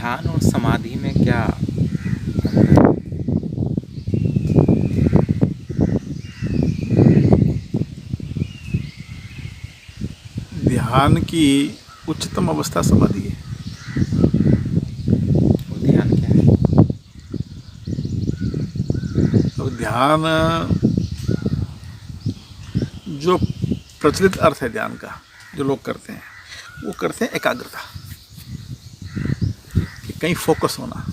ध्यान और समाधि में क्या अंतर है? ध्यान की उच्चतम अवस्था समाधि है। और ध्यान क्या है? अब ध्यान, जो प्रचलित अर्थ है ध्यान का, जो लोग करते हैं, वो करते हैं एकाग्रता, कि कहीं फोकस होना,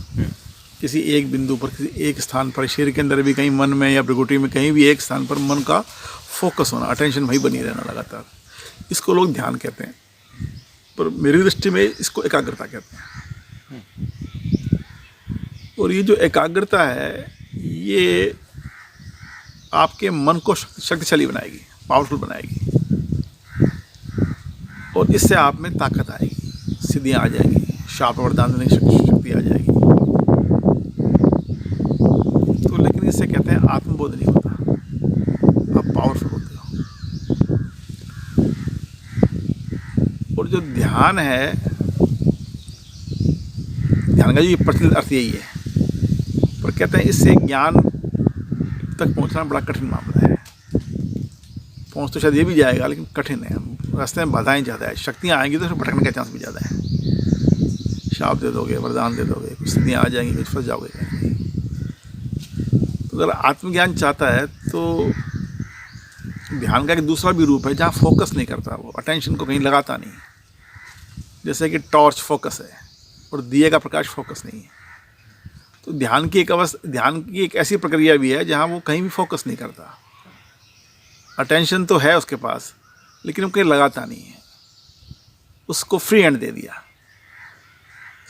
किसी एक बिंदु पर, किसी एक स्थान पर, शरीर के अंदर भी कहीं मन में या प्रकृति में कहीं भी एक स्थान पर मन का फोकस होना, अटेंशन वहीं बनी रहना लगातार, इसको लोग ध्यान कहते हैं। पर मेरी दृष्टि में इसको एकाग्रता कहते हैं। और ये जो एकाग्रता है, ये आपके मन को शक्तिशाली बनाएगी, पावरफुल बनाएगी, और इससे आप में ताकत आएगी, सिद्धियाँ आ जाएंगी, शाप वरदान देने की शक्ति आ जाएगी। तो लेकिन इससे कहते हैं आत्मबोध नहीं होता, आप पावरफुल होते हो। और जो ध्यान है, ध्यान का जो ये प्रचलित अर्थ यही है, पर कहते हैं इससे ज्ञान तक पहुंचना बड़ा कठिन मामला है। पहुंच तो शायद ये भी जाएगा, लेकिन कठिन है, रास्ते में बाधाएं ज़्यादा है, शक्तियाँ आएंगी तो भटकने का चांस भी ज़्यादा है। शाप दे दोगे, वरदान दे दोगे, कुछ स्थितियाँ आ जाएंगी, कुछ फंस जाओगे कहीं। तो अगर आत्मज्ञान चाहता है तो ध्यान का एक दूसरा भी रूप है, जहाँ फोकस नहीं करता, वो अटेंशन को कहीं लगाता नहीं। जैसे कि टॉर्च फोकस है और दिए का प्रकाश फोकस नहीं है। तो ध्यान की एक ऐसी प्रक्रिया भी है जहाँ वो कहीं भी फोकस नहीं करता, अटेंशन तो है उसके पास, लेकिन वो कहीं लगाता नहीं है, उसको फ्री हैंड दे दिया।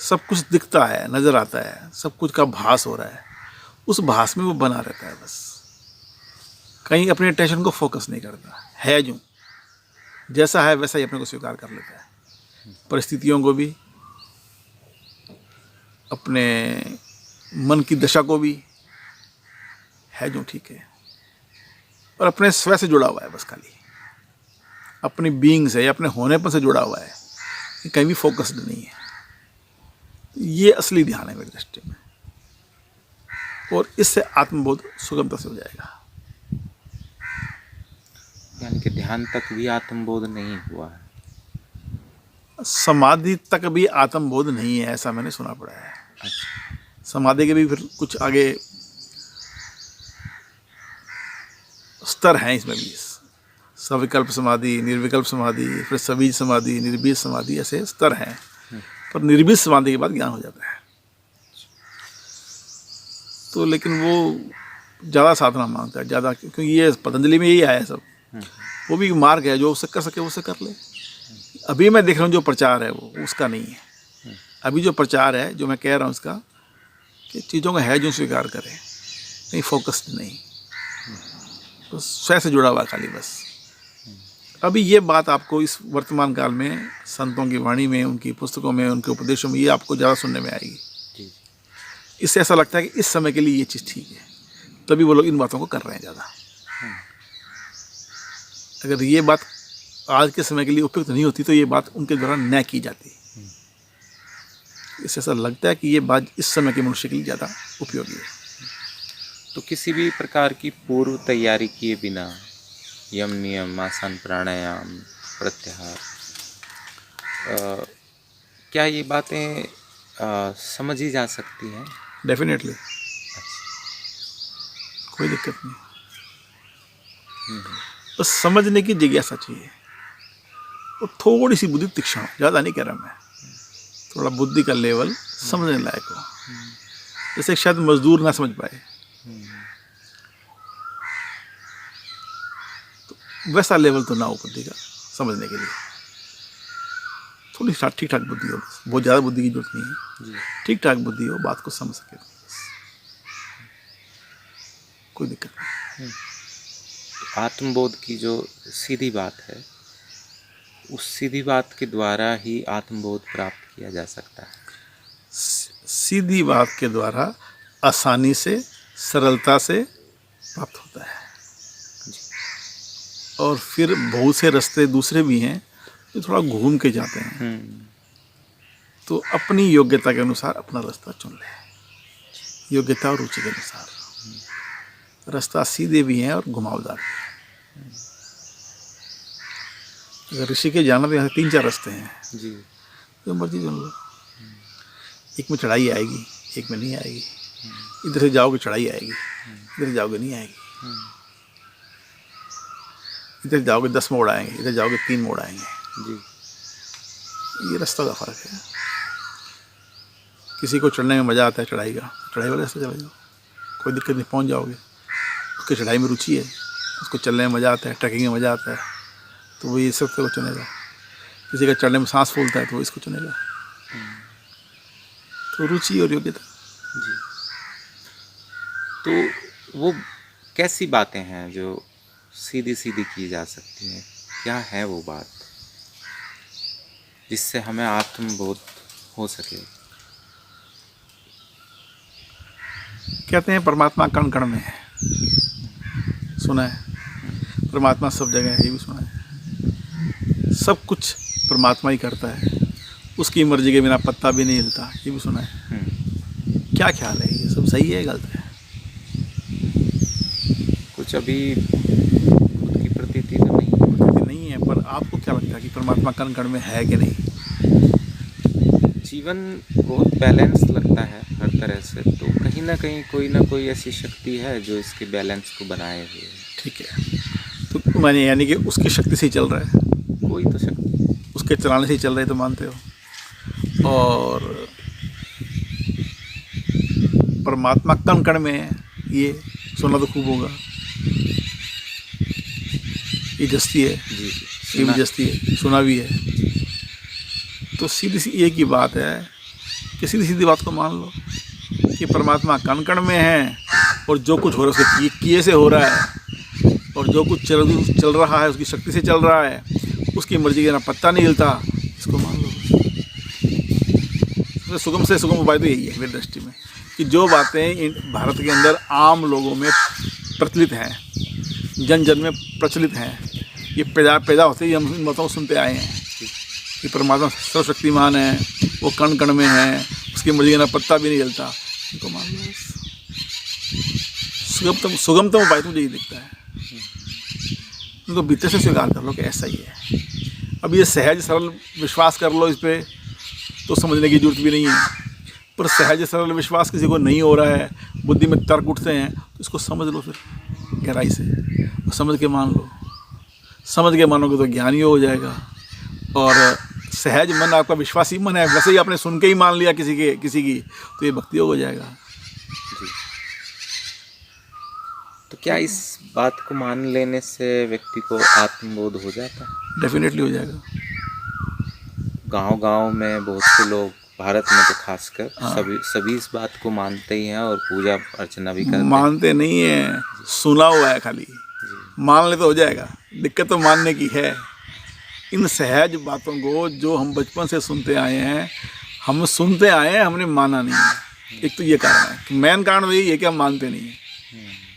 सब कुछ दिखता है, नज़र आता है, सब कुछ का भास हो रहा है, उस भास में वो बना रहता है बस, कहीं अपने अटेंशन को फोकस नहीं करता है। जो जैसा है वैसा ही अपने को स्वीकार कर लेता है, परिस्थितियों को भी, अपने मन की दशा को भी, है जो ठीक है, और अपने स्वयं से जुड़ा हुआ है बस, खाली अपनी बीइंग से या अपने होनेपन से जुड़ा हुआ है, कहीं भी फोकस्ड नहीं है। ये असली ध्यान है मेरी दृष्टि में, और इससे आत्मबोध सुगमता से हो जाएगा। यानी कि ध्यान तक भी आत्मबोध नहीं हुआ है। समाधि तक भी आत्मबोध नहीं है, ऐसा मैंने सुना पड़ा है। अच्छा। समाधि के भी फिर कुछ आगे स्तर हैं इसमें भी, सविकल्प समाधि, निर्विकल्प समाधि, फिर सबीज समाधि, निर्बीज समाधि, ऐसे स्तर हैं। पर निर्बीज समाधि के बाद ज्ञान हो जाता है। तो लेकिन वो ज़्यादा साधना मांगता है, ज़्यादा, क्योंकि ये पतंजलि में यही आया है सब। वो भी मार्ग है, जो उससे कर सके उससे कर ले। अभी मैं देख रहा हूँ जो प्रचार है वो उसका नहीं है। अभी जो प्रचार है, जो मैं कह रहा हूँ उसका, कि चीज़ों का है जो स्वीकार करे, कहीं फोकस्ड नहीं, तो स्वयं से जुड़ा हुआ खाली बस। अभी ये बात आपको इस वर्तमान काल में संतों की वाणी में, उनकी पुस्तकों में, उनके उपदेशों में, ये आपको ज़्यादा सुनने में आएगी। जी। इससे ऐसा लगता है कि इस समय के लिए ये चीज़ ठीक है, तभी वो लोग इन बातों को कर रहे हैं ज़्यादा। अगर ये बात आज के समय के लिए उपयुक्त नहीं होती तो ये बात उनके द्वारा न की जाती। इससे ऐसा लगता है कि ये बात इस समय के मनुष्य के लिए ज़्यादा उपयोगी है। तो किसी भी प्रकार की पूर्व तैयारी किए बिना यम नियम, आसन, प्राणायाम, प्रत्याहार, क्या ये बातें समझी जा सकती हैं? डेफिनेटली, कोई दिक्कत नहीं, बस समझने की जिज्ञासा चाहिए, और थोड़ी सी बुद्धि तीक्ष्ण हो, ज़्यादा नहीं कह रहा मैं, थोड़ा बुद्धि का लेवल समझने लायक हो। जैसे शायद मजदूर ना समझ पाए, तो वैसा लेवल तो ना हो बुद्धि का समझने के लिए। थोड़ी ठीक ठाक बुद्धि हो, बहुत ज़्यादा बुद्धि की जरूरत नहीं है, ठीक ठाक बुद्धि हो, बात को समझ सके, कोई दिक्कत नहीं। आत्मबोध की जो सीधी बात है, उस सीधी बात के द्वारा ही आत्मबोध प्राप्त किया जा सकता है। सीधी बात के द्वारा आसानी से, सरलता से प्राप्त होता है। और फिर बहुत से रास्ते दूसरे भी हैं जो थोड़ा घूम के जाते हैं, तो अपनी योग्यता के अनुसार अपना रास्ता चुन ले, योग्यता और रुचि के अनुसार। रास्ता सीधे भी हैं और घुमावदार भी हैं। अगर ऋषि के जाना तो यहाँ से 3-4 रास्ते हैं, जी। जो मर्जी चुन लो। एक में चढ़ाई आएगी, एक में नहीं आएगी। इधर से जाओगे चढ़ाई आएगी, इधर से जाओगे नहीं आएगी। इधर जाओगे 10 मोड़ आएंगे, इधर जाओगे 3 मोड़ आएंगे। जी। ये रास्ता का फर्क है। किसी को चढ़ने में मज़ा आता है चढ़ाई का, चढ़ाई वाले रास्ते चले जाओ, कोई दिक्कत नहीं, पहुंच जाओगे। उसकी चढ़ाई में रुचि है, उसको चलने में मज़ा आता है, ट्रैकिंग में मज़ा आता है, तो वो ये सब को चुनेगा। किसी का चढ़ने में सांस फूलता है तो वो इसको चुनेगा। तो रुचि और योग्यता। जी। तो वो कैसी बातें हैं जो सीधी सीधी की जा सकती हैं? क्या है वो बात जिससे हमें आत्मबोध हो सके? कहते हैं परमात्मा कण कण में है, सुना है? परमात्मा सब जगह है, ये भी सुना है। सब कुछ परमात्मा ही करता है, उसकी मर्जी के बिना पत्ता भी नहीं हिलता, ये भी सुना है। क्या ख्याल है, ये सब सही है गलत है? कुछ अभी खुद की प्रतीति तो नहीं है, पर आपको क्या लगता है कि परमात्मा कण कण में है कि नहीं? जीवन बहुत बैलेंस लगता है हर तरह से, तो कहीं ना कहीं कोई ना कोई ऐसी शक्ति है जो इसके बैलेंस को बनाए हुए है। ठीक है, तो मैंने यानी कि उसकी शक्ति से ही चल रहा है, कोई तो शक्ति उसके चलाने से ही चल रहे तो मानते हो। और परमात्मा कण कण में है, ये सुना तो खूब होगा। ये जस्ती है, जी। ये भी जस्ती है, सुना भी है। तो सीधी सी एक ही बात है कि सीधी सीधी बात को मान लो कि परमात्मा कण कण में है, और जो कुछ हो रहा है उसके किए से हो रहा है, और जो कुछ चल रहा है उसकी शक्ति से चल रहा है, उसकी मर्जी के ना पत्ता नहीं हिलता, इसको मान लो। सबसे सुगम से सुगम उपाय तो यही है मेरी दृष्टि में, कि जो बातें भारत के अंदर आम लोगों में प्रचलित हैं, जन जन में प्रचलित हैं, ये पैदा होते ही हम इन बातों को सुनते आए हैं कि परमात्मा सर्वशक्तिमान है, वो कण कण में है, उसकी मर्जी का पत्ता भी नहीं जलता, इनको मान लो। सुगमतम उपाय तो मुझे ये दिखता है, उनको भीतर से स्वीकार कर लो कि ऐसा ही है। अब ये सहज सरल विश्वास कर लो इस पर, तो समझने की जरूरत भी नहीं है। पर सहज सरल विश्वास किसी को नहीं हो रहा है, बुद्धि में तर्क उठते हैं, तो इसको समझ लो फिर गहराई से, और समझ के मान लो। समझ के मानोगे तो ज्ञान ही हो जाएगा। और सहज मन आपका विश्वासी मन है, वैसे ही आपने सुन के ही मान लिया किसी की, तो ये भक्ति योग हो जाएगा। जी। तो क्या इस बात को मान लेने से व्यक्ति को आत्मबोध हो जाता है? डेफिनेटली हो जाएगा। गांव-गांव में बहुत से लोग, भारत में तो खासकर, सभी इस बात को मानते ही हैं और पूजा अर्चना भी करते हैं। मानते नहीं है, सुना हुआ है खाली। मान ले तो हो जाएगा, दिक्कत तो मानने की है। इन सहज बातों को जो हम बचपन से सुनते आए हैं, हम सुनते आए हैं, हमने माना नहीं है। एक तो ये कारण है, मेन कारण वही है कि हम मानते नहीं है।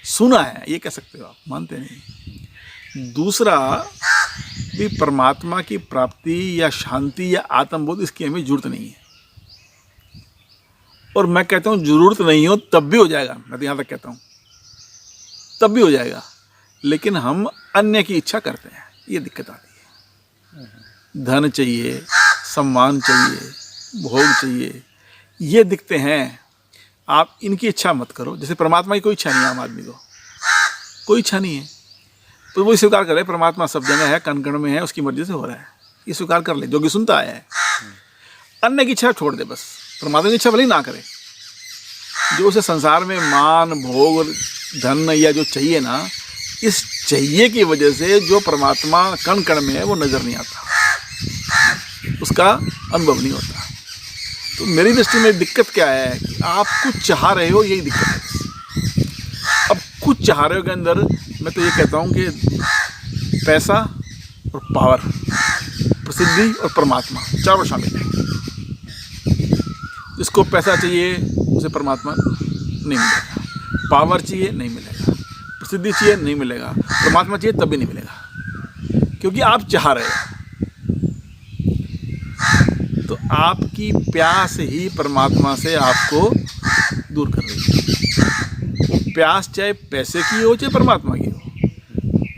सुना है ये कह सकते हो आप, मानते नहीं। दूसरा भी, परमात्मा की प्राप्ति या शांति या आत्मबोध, इसकी हमें जरूरत नहीं है। और मैं कहता हूँ जरूरत नहीं हो तब भी हो जाएगा, मैं तो यहाँ तक कहता हूँ तब भी हो जाएगा, लेकिन हम अन्य की इच्छा करते हैं, ये दिक्कत आती है। धन चाहिए, सम्मान चाहिए, भोग चाहिए, ये दिखते हैं। आप इनकी इच्छा मत करो। जैसे परमात्मा की कोई इच्छा नहीं है, आम आदमी को कोई इच्छा नहीं है, तो वो स्वीकार करे परमात्मा सब जगह है, कण कण में है, उसकी मर्जी से हो रहा है, ये स्वीकार कर ले, जो कि सुनता आया है। अन्य की इच्छा छोड़ दे बस, परमात्मा की इच्छा भले ही ना करे। जो उसे संसार में मान, भोग, धन या जो चाहिए ना, इस चाहिए की वजह से जो परमात्मा कण कण में है वो नज़र नहीं आता, उसका अनुभव नहीं होता। तो मेरी दृष्टि में दिक्कत क्या है कि आप कुछ चाह रहे हो, यही दिक्कत है। अब कुछ चाह रहे हो के अंदर मैं तो ये कहता हूँ कि पैसा और पावर, प्रसिद्धि और परमात्मा, चारों शामिल है। जिसको पैसा चाहिए उसे परमात्मा नहीं मिलेगा, पावर चाहिए नहीं मिलेगा, प्रसिद्धि चाहिए नहीं मिलेगा, परमात्मा चाहिए तब भी नहीं मिलेगा, क्योंकि आप चाह रहे हो। तो आपकी प्यास ही परमात्मा से आपको दूर कर रही है। वो प्यास चाहे पैसे की हो चाहे परमात्मा की हो,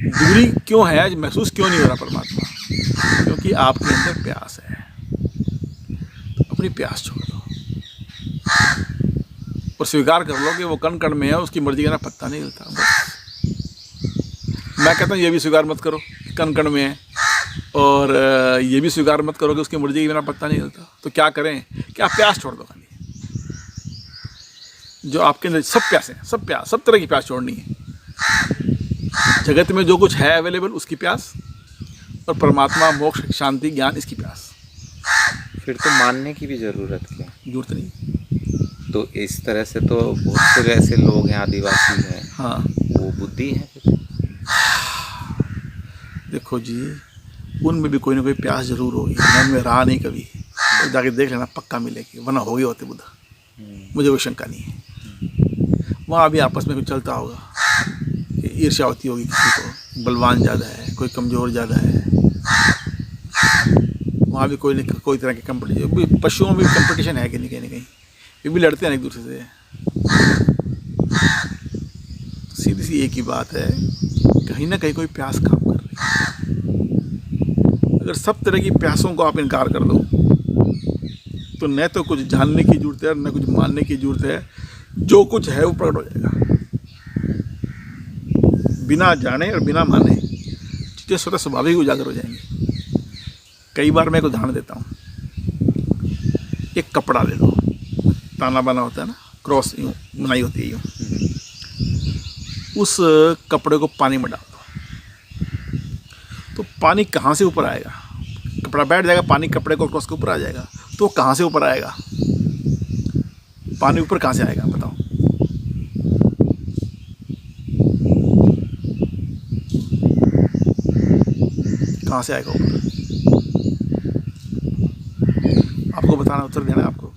दूरी क्यों है, आज महसूस क्यों नहीं हो रहा परमात्मा? क्योंकि आपके अंदर प्यास है। तो अपनी प्यास छोड़ दो और स्वीकार कर लो कि वो कण कण में है, उसकी मर्जी का ना पत्ता नहीं हिलता। बस मैं कहता हूँ ये भी स्वीकार मत करो कण कण में है, और ये भी स्वीकार मत करो कि उसकी मर्जी के बिना पत्ता नहीं हिलता। तो क्या करें कि आप प्यास छोड़ दो खाली। जो आपके अंदर सब प्यास है, सब प्यास, सब तरह की प्यास छोड़नी है। जगत में जो कुछ है अवेलेबल उसकी प्यास, और परमात्मा, मोक्ष, शांति, ज्ञान, इसकी प्यास। फिर तो मानने की भी ज़रूरत क्या? जरूरत नहीं। तो इस तरह से तो बहुत से ऐसे लोग हैं, आदिवासी हैं, हाँ, वो बुद्धि हैं फिर। देखो जी, उनमें भी कोई ना कोई प्यास जरूर होगी, मन में रहा नहीं कभी, तो जाके देख लेना, पक्का मिलेगी, वरना हो गए होते बुद्ध। मुझे कोई शंका नहीं है। वहाँ भी आपस में कुछ चलता होगा, ईर्ष्या होती होगी, किसी को बलवान ज़्यादा है, कोई कमज़ोर ज़्यादा है। वहाँ भी कोई न कोई तरह की कंपटीशन, पशुओं में भी कंपटीशन है कि नहीं, कहीं ना कहीं ये भी लड़ते हैं एक दूसरे से। तो सीधी सी एक ही बात है, कहीं ना कहीं कोई प्यास काम कर रही है। अगर सब तरह की प्यासों को आप इनकार कर दो तो न तो कुछ जानने की जरूरत है, न कुछ मानने की जरूरत है। जो कुछ है वो प्रकट हो जाएगा। बिना जाने और बिना माने चीज़ें स्वतः स्वाभाविक उजागर हो जाएंगी। कई बार मैं एक उदाहरण देता हूँ। एक कपड़ा ले लो, ताना बाना होता है ना, क्रॉस यूँ बुनाई होती है यूँ, उस कपड़े को पानी में डाल दो तो पानी कहाँ से ऊपर आएगा? कपड़ा बैठ जाएगा, पानी कपड़े को क्रॉस के ऊपर आ जाएगा। तो कहाँ से ऊपर आएगा? पानी ऊपर कहाँ से आएगा बताओ? कहाँ से आएगा ऊपर? आपको बताना, उत्तर देना है आपको।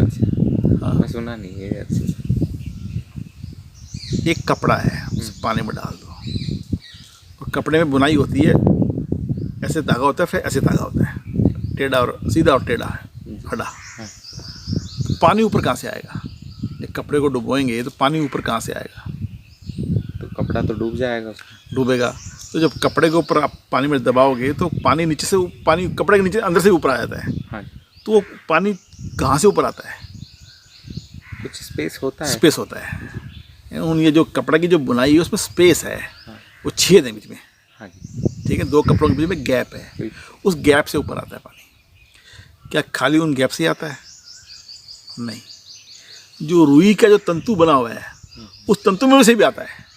अच्छा, हाँ, मैं सुना नहीं है अच्छे से। एक कपड़ा है, उसे पानी में डाल दो, और कपड़े में बुनाई होती है, ऐसे धागा होता है, फिर ऐसे धागा होता है, टेढ़ा और सीधा और टेढ़ा है, खड़ा। तो पानी ऊपर कहाँ से आएगा? एक कपड़े को डुबोएंगे तो पानी ऊपर कहाँ से आएगा? तो कपड़ा तो डूब जाएगा उसमें। डूबेगा। तो जब कपड़े के ऊपर आप पानी में दबाओगे तो पानी नीचे से, पानी कपड़े के नीचे अंदर से ऊपर आ जाता है। हाँ, तो वो पानी कहाँ से ऊपर आता है? कुछ स्पेस होता है। स्पेस होता है। उन ये जो कपड़े की जो बुनाई है उसमें स्पेस है। हाँ। वो छेद है बीच में। हाँ जी, ठीक है, दो कपड़ों के बीच में गैप है, उस गैप से ऊपर आता है पानी। क्या खाली उन गैप से आता है? नहीं। जो रुई का जो तंतु बना हुआ है उस तंतु में से भी आता है।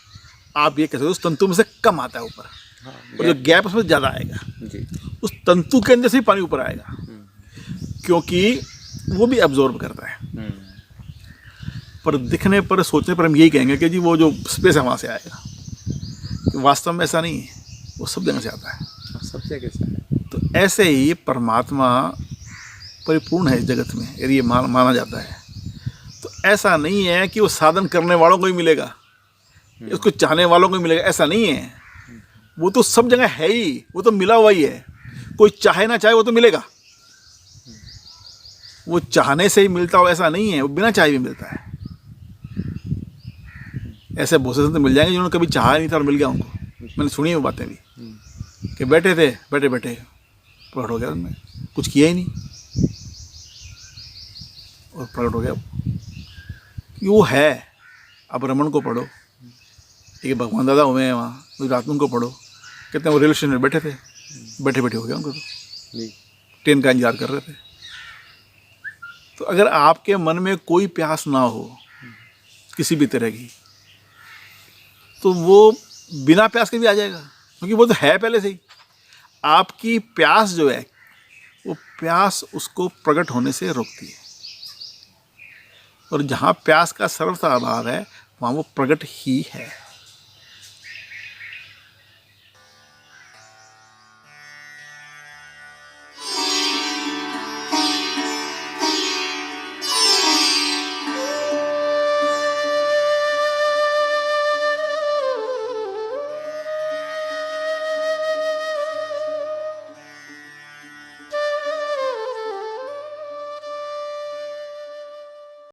आप ये कह सकते हो उस तंतु में से कम आता है ऊपर, हाँ, और जो गैप उसमें ज़्यादा आएगा। जी। उस तंतु के अंदर से ही पानी ऊपर आएगा, क्योंकि वो भी एब्जॉर्ब करता है। पर दिखने पर, सोचने पर हम यही कहेंगे कि जी वो जो स्पेस है वहाँ से आएगा। कि वास्तव में ऐसा नहीं है, वो सब जगह से आता है। सब जगह से है। तो ऐसे ही परमात्मा परिपूर्ण है इस जगत में, यदि ये माना जाता है। तो ऐसा नहीं है कि वो साधन करने वालों को ही मिलेगा, उसको चाहने वालों को ही मिलेगा, ऐसा नहीं है। वो तो सब जगह है ही, वो तो मिला हुआ ही है। कोई चाहे ना चाहे वो तो मिलेगा। वो चाहने से ही मिलता हो ऐसा नहीं है, वो बिना चाहे भी मिलता है। ऐसे बहुत से संत मिल जाएंगे जिन्होंने कभी चाहा नहीं था और मिल गया उनको। मैंने सुनी है वो बातें भी, कि बैठे थे, बैठे बैठे प्रकट हो गया उनमें, कुछ किया ही नहीं और प्रकट हो गया। कि वो है। अब रमन को पढ़ो, ठीक है, भगवान दादा हुए हैं वहाँ, गुजरात में, उनको पढ़ो, कहते हैं वो रेलवे स्टेशन में बैठे थे, बैठे बैठे हो गया उनको। तो ट्रेन का इंतजार कर रहे थे। तो अगर आपके मन में कोई प्यास ना हो किसी भी तरह की, तो वो बिना प्यास के भी आ जाएगा, क्योंकि वो तो है पहले से ही। आपकी प्यास जो है, वो प्यास उसको प्रकट होने से रोकती है। और जहाँ प्यास का सर्वथा अभाव है, वहाँ वो प्रकट ही है।